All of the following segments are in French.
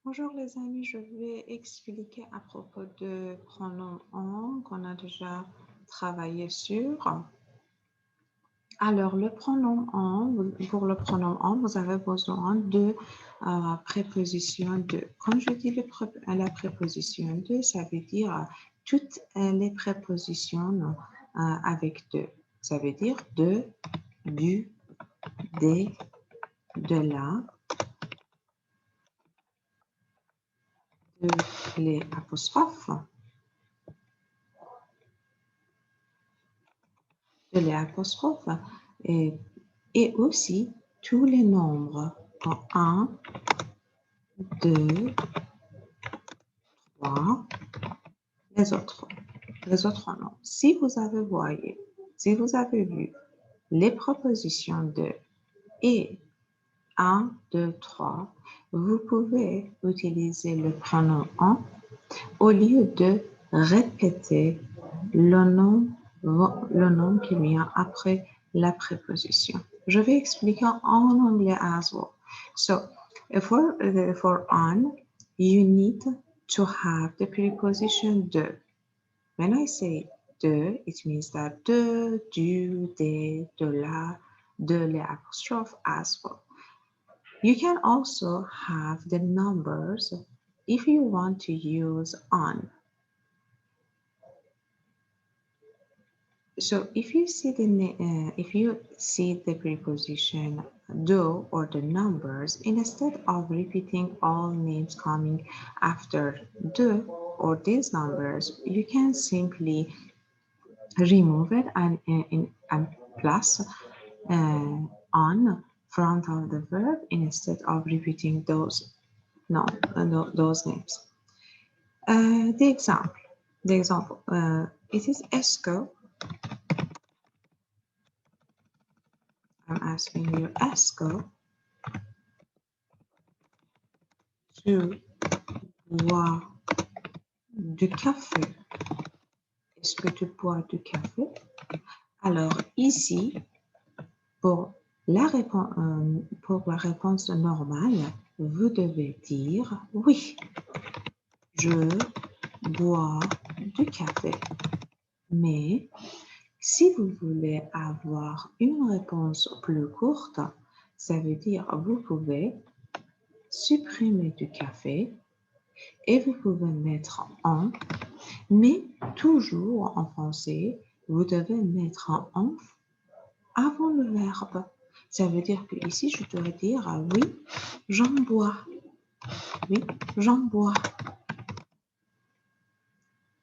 Bonjour les amis, je vais expliquer à propos de pronom on qu'on a déjà travaillé sur. Alors le pronom on, pour le pronom on, vous avez besoin de préposition de. Quand je dis la préposition de, ça veut dire toutes les prépositions avec de. Ça veut dire de, du, des, de la, de les apostrophes, de les apostrophes et aussi tous les nombres en 1, 2, 3, les autres noms. Si vous avez vu les propositions de et 1, 2, 3, vous pouvez utiliser le pronom en au lieu de répéter le nom qui vient après la préposition. Je vais expliquer en anglais as well. So, for on, you need to have the preposition de. When I say de, it means that de, du, des, de la, de les apostrophe as well. You can also have the numbers if you want to use on. So if you see the preposition do or the numbers, instead of repeating all names coming after do or these numbers, you can simply remove it and plus on front of the verb instead of repeating those names. The example, it is Esco. I'm asking you, Esco, tu bois du café? Est-ce que tu bois du café? Alors ici, pour la réponse normale, vous devez dire oui, je bois du café. Mais si vous voulez avoir une réponse plus courte, ça veut dire vous pouvez supprimer du café et vous pouvez mettre en, mais toujours en français, vous devez mettre en avant le verbe. Ça veut dire que ici, je dois dire oui, j'en bois. Oui, j'en bois.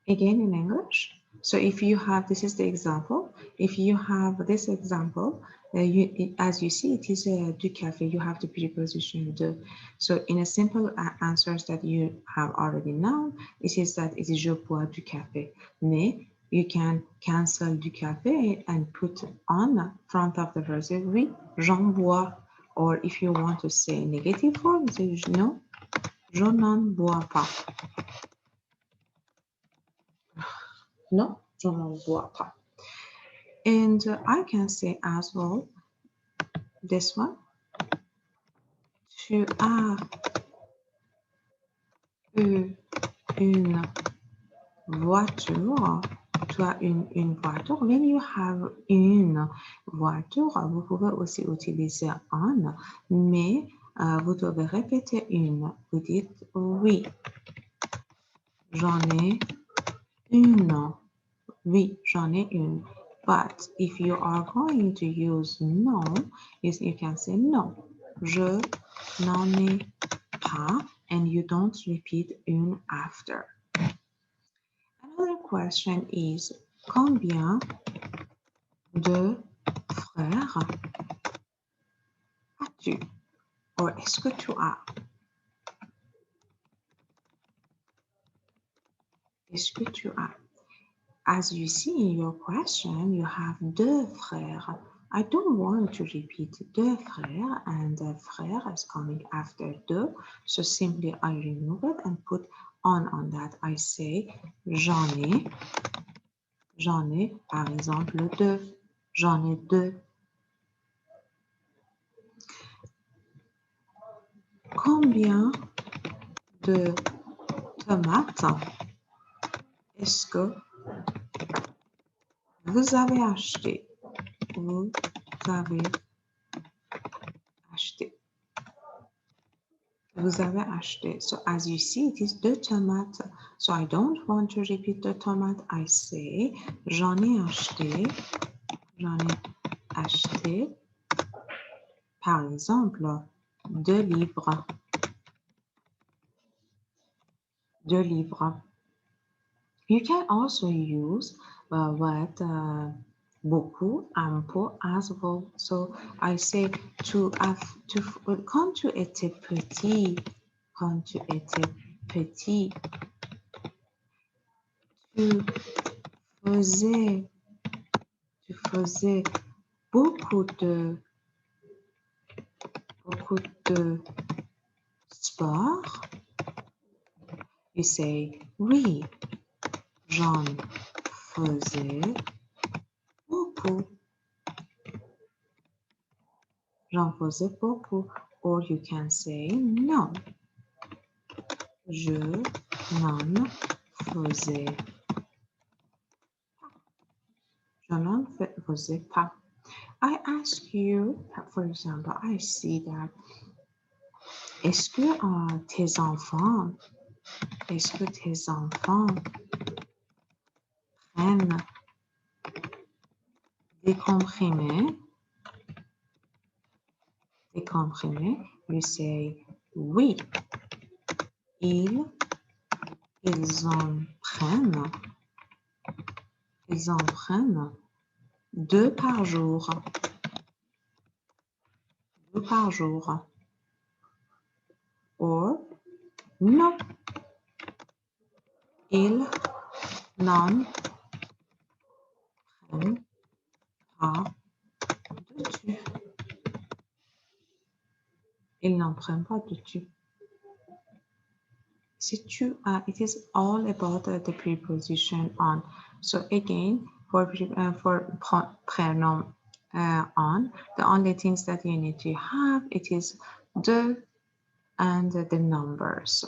Again in English. So if you have, this is the example. If you have this example, as you see, it is du café. You have the preposition de. So in a simple answers that you have already known, it is that it is je bois du café. Mais you can cancel du café and put on front of the verb. Say, oui, j'en bois. Or if you want to say negative form, say non, je n'en bois pas. Non, je n'en bois pas. And I can say as well, this one. Tu as eu une voiture. Tu as une voiture. When you have une voiture, vous pouvez aussi utiliser un, mais vous devez répéter une. Vous dites oui, j'en ai une. Oui, j'en ai une. But if you are going to use no, you can say no. Je n'en ai pas, and you don't repeat une after. Another question is, combien de frères as-tu? Or est-ce que tu as? Est-ce que tu as? As you see in your question, you have deux frères. I don't want to repeat deux frères, and frère is coming after deux, so simply I remove it and put on that. I say j'en ai, par exemple, deux. J'en ai deux. Combien de tomates est-ce que vous avez acheté? Vous avez acheté. Vous avez acheté. So as you see, it is deux tomates. So I don't want to repeat the tomate. I say, j'en ai acheté. J'en ai acheté. Par exemple, 2 livres. 2 livres. You can also use beaucoup, un peu as well. So I say quand tu étais petit, quand tu étais petit, tu faisais beaucoup de sport. You say oui, j'en faisais beaucoup. J'en faisais beaucoup. Or you can say non. Je n'en faisais pas. Je n'en faisais pas. I ask you, for example, I see that. Est-ce que tes enfants prennent des comprimés? Des comprimés, you say oui. Ils en prennent 2 par jour. 2 par jour. Or non. Ils n'en prennent pas de tu. Ils n'en prennent pas de tu. It is all about the preposition on. So again, for pronoun on, the only things that you need to have, it is the and the numbers.